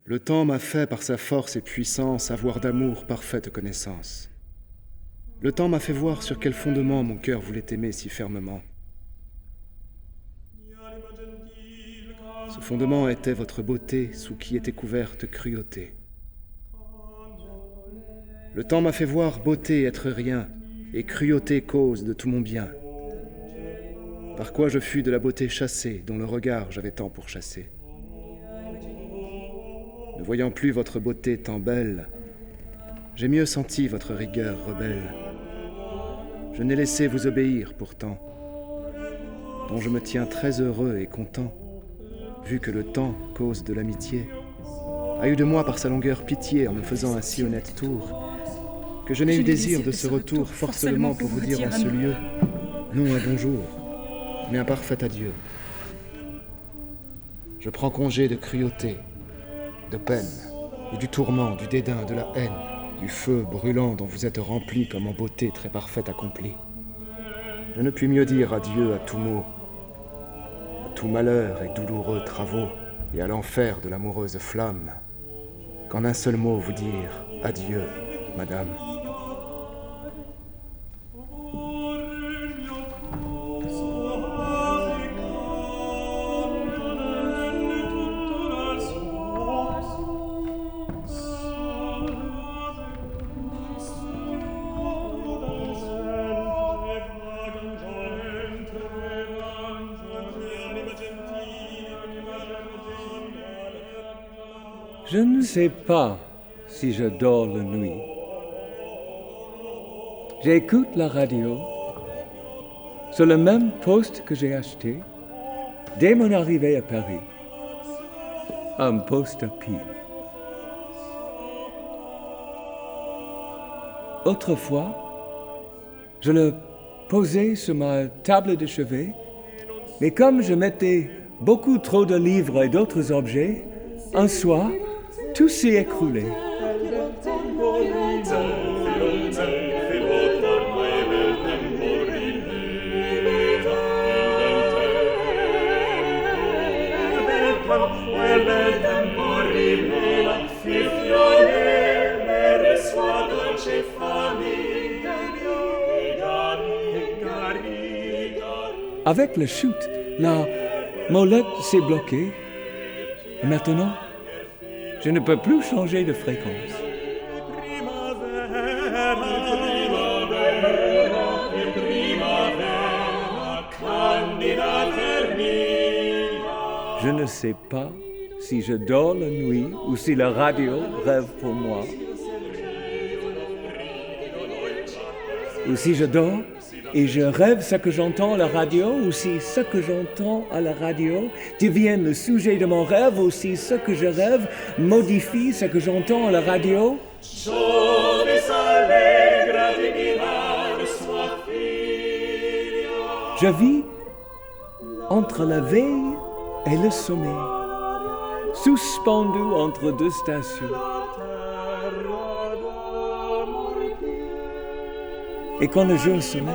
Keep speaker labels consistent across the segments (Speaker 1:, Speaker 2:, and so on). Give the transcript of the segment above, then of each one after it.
Speaker 1: Le temps m'a fait par sa force et puissance avoir d'amour parfaite connaissance. Le temps m'a fait voir sur quel fondement mon cœur voulait aimer si fermement. Ce fondement était votre beauté sous qui était couverte cruauté. Le temps m'a fait voir beauté être rien et cruauté cause de tout mon bien. Par quoi je fus de la beauté chassée dont le regard j'avais tant pour chasser. Ne voyant plus votre beauté tant belle, j'ai mieux senti votre rigueur rebelle. Je n'ai laissé vous obéir pourtant, dont je me tiens très heureux et content, vu que le temps, cause de l'amitié, a eu de moi par sa longueur pitié en me faisant un si honnête tour, que je n'ai eu désir de ce retour force seulement pour vous dire en ce lieu, non un bonjour, mais un parfait adieu. Je prends congé de cruauté, de peine, et du tourment, du dédain, de la haine, du feu brûlant dont vous êtes rempli comme en beauté très parfaite accomplie. Je ne puis mieux dire adieu à tout mot, à tout malheur et douloureux travaux, et à l'enfer de l'amoureuse flamme, qu'en un seul mot vous dire adieu, madame.
Speaker 2: Je ne sais pas si je dors la nuit. J'écoute la radio sur le même poste que j'ai acheté dès mon arrivée à Paris. Un poste à pied. Autrefois, je le posais sur ma table de chevet, mais comme je mettais beaucoup trop de livres et d'autres objets, un soir, tout s'est écroulé. Avec la chute, la molette s'est bloquée. Et maintenant, je ne peux plus changer de fréquence. Je ne sais pas si je dors la nuit ou si la radio rêve pour moi. Ou si je dors et je rêve ce que j'entends à la radio, ou si ce que j'entends à la radio devient le sujet de mon rêve, ou si ce que je rêve modifie ce que j'entends à la radio. Je vis entre la veille et le sommeil, suspendu entre deux stations. Et quand le jour se lève,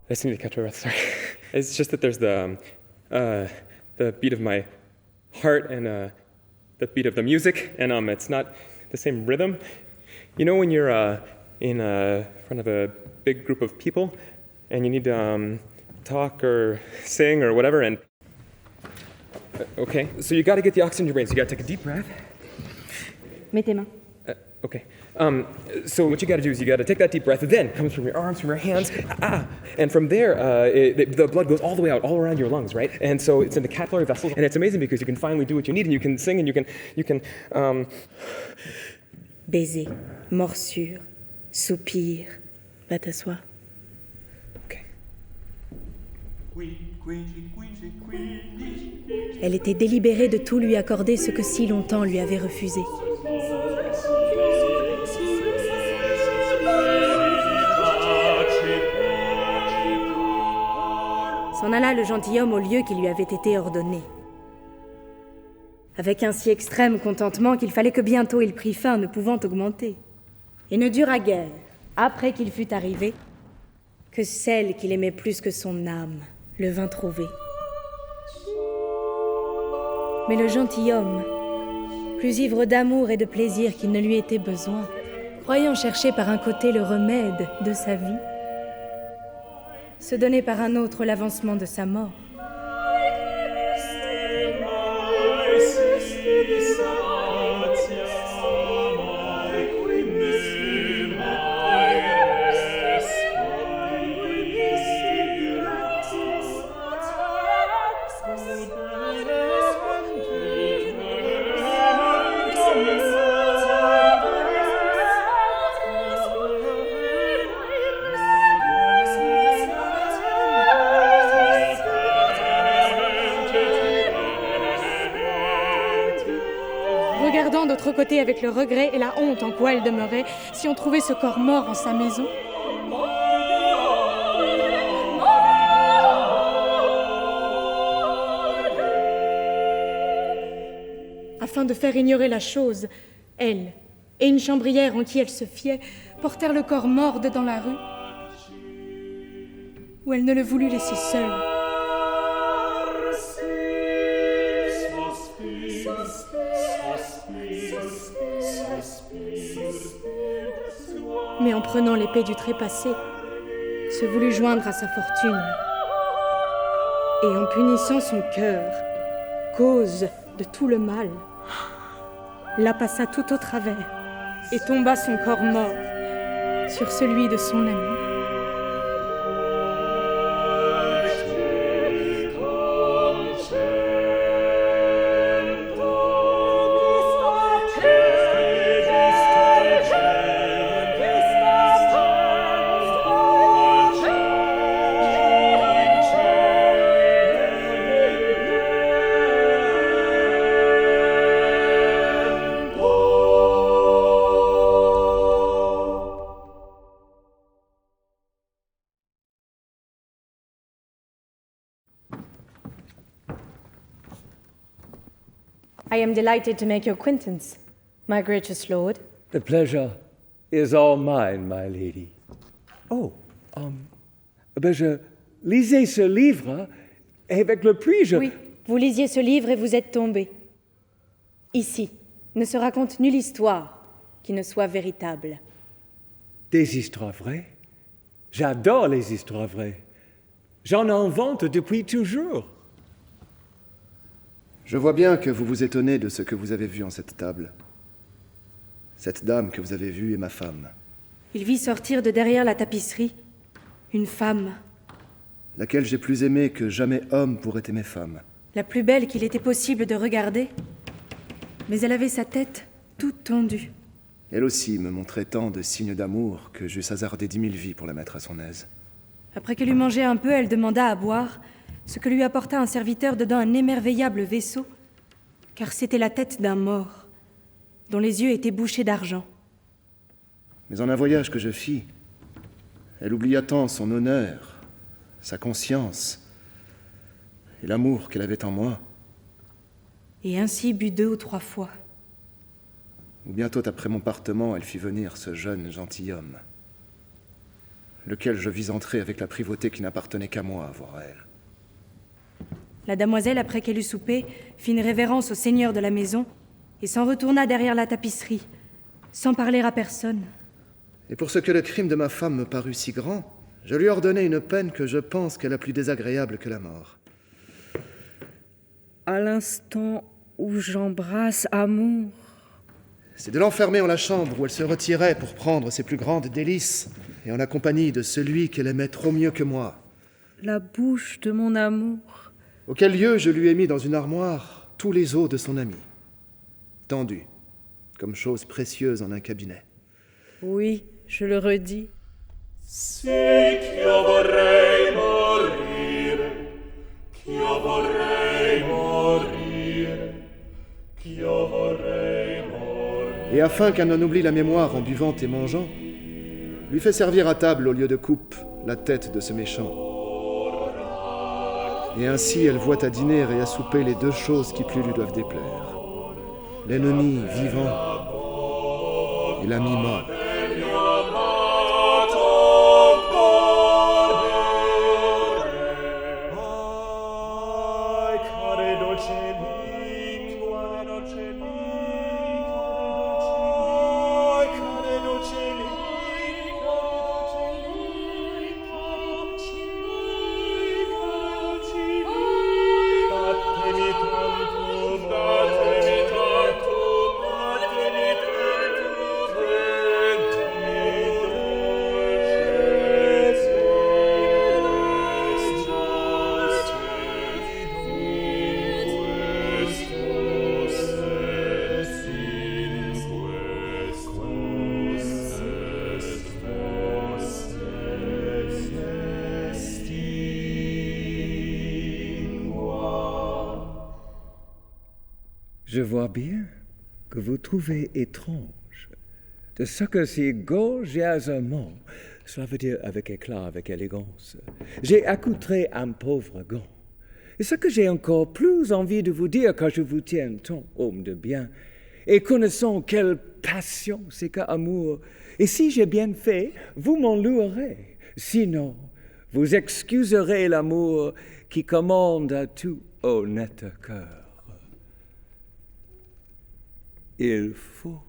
Speaker 3: I just need to catch my breath, sorry. It's just that there's the beat of my heart and the beat of the music, and it's not the same rhythm. You know when you're in front of a big group of people, and you need to talk or sing or whatever, and okay, so you got to get the oxygen in your brain, so you got to take a deep breath.
Speaker 4: Mets tes mains.
Speaker 3: Okay. So what you got to do is you got to take that deep breath. Then it comes from your arms, from your hands, and from there, the blood goes all the way out, all around your lungs, right? And so it's in the capillary vessels, and it's amazing because you can finally do what you need, and you can sing, and you can.
Speaker 4: Baiser, morsure, soupir, va t'asseoir.
Speaker 3: Okay.
Speaker 4: Elle était délibérée de tout lui accorder ce que si longtemps lui avait refusé. S'en alla le gentilhomme au lieu qui lui avait été ordonné. Avec un si extrême contentement qu'il fallait que bientôt il prît fin, ne pouvant augmenter. Et ne dura guère, après qu'il fut arrivé, que celle qu'il aimait plus que son âme le vint trouver. Mais le gentilhomme, plus ivre d'amour et de plaisir qu'il ne lui était besoin, croyant chercher par un côté le remède de sa vie, se donnait par un autre l'avancement de sa mort. Regardant d'autre côté avec le regret et la honte en quoi elle demeurait, si on trouvait ce corps mort en sa maison. Afin de faire ignorer la chose, elle et une chambrière en qui elle se fiait portèrent le corps mort dans la rue, où elle ne le voulut laisser seul. Mais en prenant l'épée du trépassé, se voulut joindre à sa fortune. Et en punissant son cœur, cause de tout le mal, la passa tout au travers et tomba son corps mort sur celui de son ami.
Speaker 5: I am delighted to make your acquaintance, my gracious lord.
Speaker 2: The pleasure is all mine, my lady. Oh, je lisais ce livre et avec le prix,
Speaker 4: Oui, vous lisiez ce livre et vous êtes tombé. Ici ne se raconte nulle histoire qui ne soit véritable.
Speaker 2: Des histoires vraies? J'adore les histoires vraies. J'en invente depuis toujours.
Speaker 1: Je vois bien que vous vous étonnez de ce que vous avez vu en cette table. Cette dame que vous avez vue est ma femme.
Speaker 4: Il vit sortir de derrière la tapisserie une femme,
Speaker 1: Laquelle j'ai plus aimé que jamais homme pourrait aimer femme.
Speaker 4: la plus belle qu'il était possible de regarder. Mais elle avait sa tête toute tendue.
Speaker 1: Elle aussi me montrait tant de signes d'amour que j'eusse hasardé 10 000 vies pour la mettre à son aise.
Speaker 4: Après qu'elle eut mangé un peu, elle demanda à boire, ce que lui apporta un serviteur dedans un émerveillable vaisseau, car c'était la tête d'un mort, dont les yeux étaient bouchés d'argent.
Speaker 1: Mais en un voyage que je fis, elle oublia tant son honneur, sa conscience et l'amour qu'elle avait en moi,
Speaker 4: Et ainsi but 2 ou 3 fois.
Speaker 1: où bientôt après mon partement, elle fit venir ce jeune gentilhomme, lequel je vis entrer avec la privauté qui n'appartenait qu'à moi à voir à elle.
Speaker 4: La damoiselle, après qu'elle eut soupé, fit une révérence au seigneur de la maison et s'en retourna derrière la tapisserie, sans parler à personne.
Speaker 1: Et pour ce que le crime de ma femme me parut si grand, je lui ordonnai une peine que je pense qu'elle a plus désagréable que la mort.
Speaker 6: À l'instant où j'embrasse amour,
Speaker 1: C'est de l'enfermer en la chambre où elle se retirait pour prendre ses plus grandes délices, et en la compagnie de celui qu'elle aimait trop mieux que moi,
Speaker 6: la bouche de mon amour,
Speaker 1: auquel lieu je lui ai mis dans une armoire tous les os de son ami, tendus, comme chose précieuse en un cabinet.
Speaker 6: oui, je le redis.
Speaker 7: Sic io vorrei morire, io vorrei morire, io vorrei morire.
Speaker 1: Et afin qu'elle n'en oublie la mémoire en buvant et mangeant, lui fait servir à table au lieu de coupe la tête de ce méchant. Et ainsi elle voit à dîner et à souper les deux choses qui plus lui doivent déplaire. L'ennemi vivant et l'ami mort.
Speaker 2: Je vois bien que vous trouvez étrange de ce que si gorgeusement, cela veut dire avec éclat, avec élégance, j'ai accoutré un pauvre gant. Et ce que j'ai encore plus envie de vous dire, car je vous tiens tant homme de bien, et connaissant quelle passion c'est qu'amour, et si j'ai bien fait, vous m'en louerez. Sinon, vous excuserez l'amour qui commande à tout honnête cœur. Il faut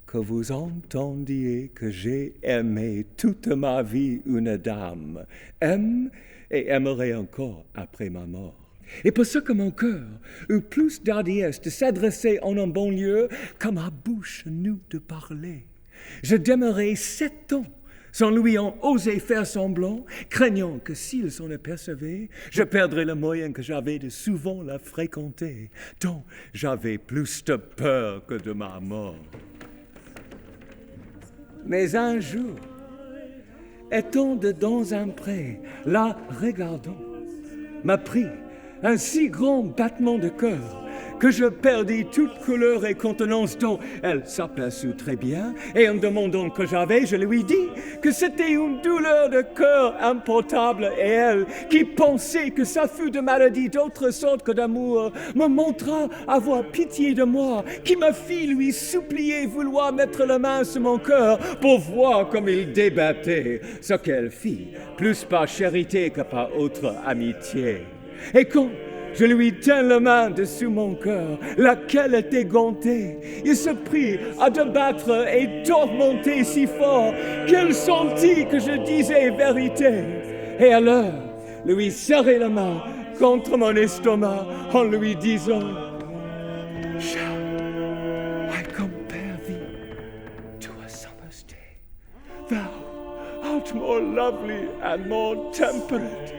Speaker 2: que vous entendiez que j'ai aimé toute ma vie une dame, aime et aimerai encore après ma mort. Et pour ce que mon cœur eut plus d'hardiesse de s'adresser en un bon lieu que ma bouche n'eut de parler, je demeurai 7 ans sans lui en oser faire semblant, craignant que s'il s'en apercevait, je perdrais le moyen que j'avais de souvent la fréquenter, tant j'avais plus de peur que de ma mort. Mais un jour, étant dans un pré, la regardant, m'a pris un si grand battement de cœur que je perdis toute couleur et contenance dont elle s'aperçut très bien, et en demandant que j'avais, je lui dis que c'était une douleur de cœur impotable, et elle, qui pensait que ça fût de maladie d'autre sorte que d'amour, me montra avoir pitié de moi, qui me fit lui supplier vouloir mettre la main sur mon cœur pour voir comme il débattait, ce qu'elle fit, plus par charité que par autre amitié. Et quand je lui tins la main dessous mon cœur, laquelle était gantée, il se prit à débattre et tourmenter si fort qu'elle sentit que je disais vérité. Et alors, lui serrai la main contre mon estomac en lui disant: Shall I compare thee to a summer's day? Thou art more lovely and more temperate.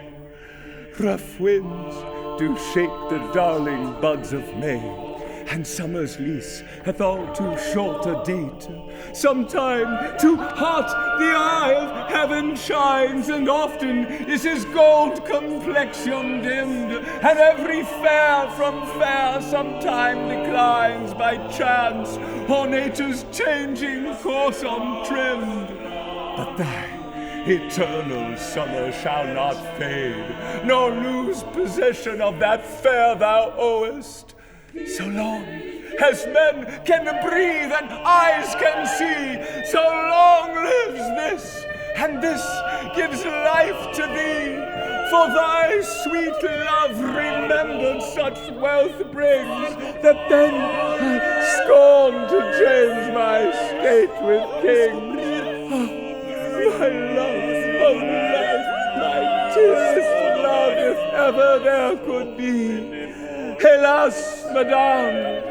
Speaker 2: Rough winds do shake the darling buds of May, and summer's lease hath all too short a date. Sometime too hot the eye of heaven shines, and often is his gold complexion dimmed, and every fair from fair sometime declines by chance, or nature's changing course untrimmed. But thy eternal summer shall not fade, nor lose possession of that fair thou owest. So long as men can breathe and eyes can see, so long lives this, and this gives life to thee. For thy sweet love remembered such wealth brings, that then I scorn to change my state with kings. My love of life, my dearest love, if ever there could be. Hélas, madame,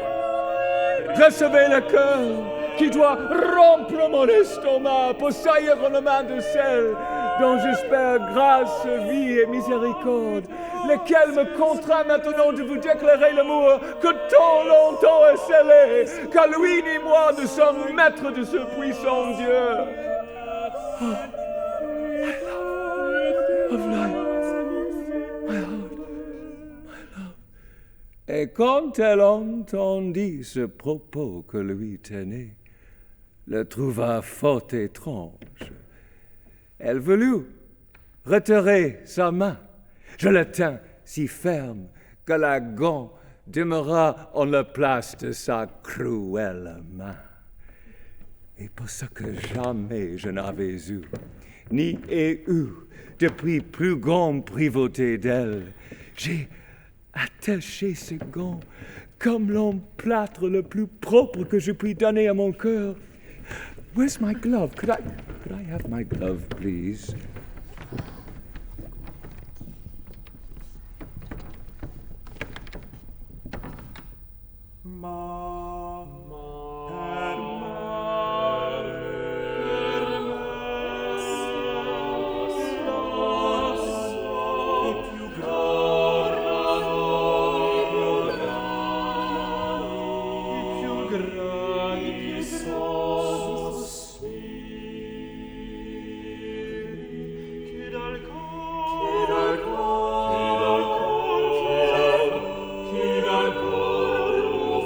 Speaker 2: recevez le cœur qui doit rompre mon estomac pour saillir en main de celle dont j'espère grâce, vie et miséricorde, lequel me contraint maintenant de vous déclarer l'amour que tant longtemps est scellé, car lui ni moi ne sommes maîtres de ce puissant Dieu. Oh, my love of life, my heart, my love. Et quand elle entendit ce propos que lui tenait, le trouva fort étrange. Elle voulut retirer sa main. Je la tins si ferme que la gant demeura en la place de sa cruelle main. Et pour ce que jamais je n'avais eu, ni ai eu depuis plus grande privauté d'elle, j'ai attaché ce gant comme l'emplâtre le plus propre que je puis donner à mon cœur. Where's my glove? Could I have my glove, please?
Speaker 7: Chi dal coro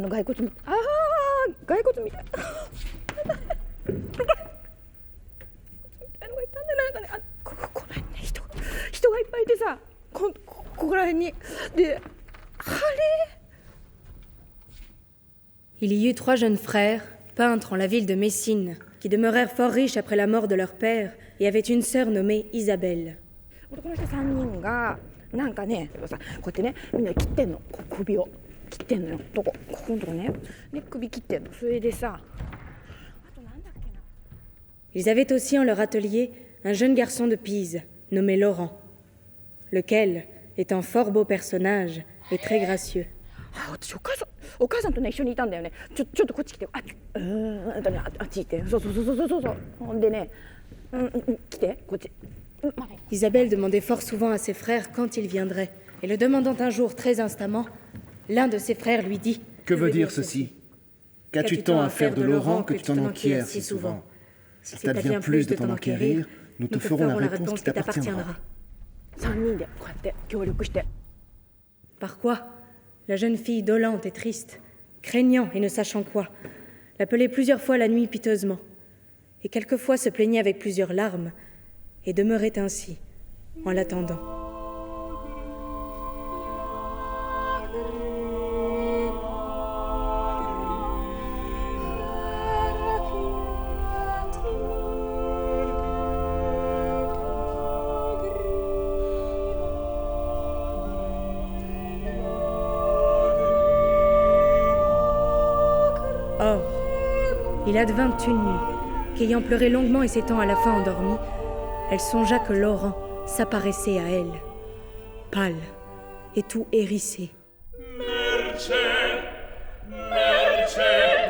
Speaker 8: 骸骨みああ骸骨みたいなのがいたんでなんかねこの辺ね人がいっぱいいてさここら辺にであれ
Speaker 5: Il y eut 3 jeunes frères, peintres en la ville de Messine, qui demeurèrent fort riches après la mort de leur père et avaient une sœur nommée Isabelle.
Speaker 8: 男の人3人がなんかねこうやってねみんな切ってんの首を切ってんのよここのとこねで首切ってんのそれでさあとなんだっけな
Speaker 5: Ils avaient aussi en leur atelier un jeune garçon de Pise, nommé Laurent, lequel, étant fort beau personnage et très gracieux.
Speaker 8: 私お母さんとね一緒にいたんだよねちょっとこっち来てあっち行ってそうほんでね来てこっち
Speaker 5: Isabelle demandait fort souvent à ses frères quand ils viendraient, et le demandant un jour très instamment, l'un de ses frères lui dit «
Speaker 1: Que veut dire ceci? Qu'as-tu tant à faire de Laurent que tu t'en enquiers si souvent? S'il t'advient plus de t'en enquérir, nous te ferons la réponse qui t'appartiendra. »
Speaker 5: Par quoi la jeune fille, dolente et triste, craignant et ne sachant quoi, l'appelait plusieurs fois la nuit piteusement, et quelquefois se plaignait avec plusieurs larmes, et demeurait ainsi, en l'attendant. Or, il advint une nuit, qu'ayant pleuré longuement et s'étant à la fin endormie, elle songea que Laurent s'apparaissait à elle, pâle et tout hérissé.
Speaker 7: Merce,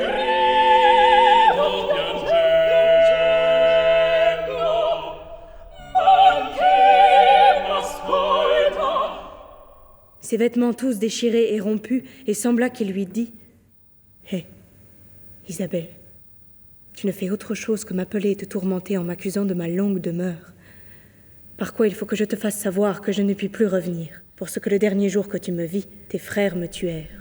Speaker 7: grido piangendo, anche m'ascolta.
Speaker 5: Ses vêtements tous déchirés et rompus, et sembla qu'il lui dit « Hé, Isabelle, tu ne fais autre chose que m'appeler et te tourmenter en m'accusant de ma longue demeure. Par quoi il faut que je te fasse savoir que je ne puis plus revenir, pour ce que le dernier jour que tu me vis, tes frères me tuèrent.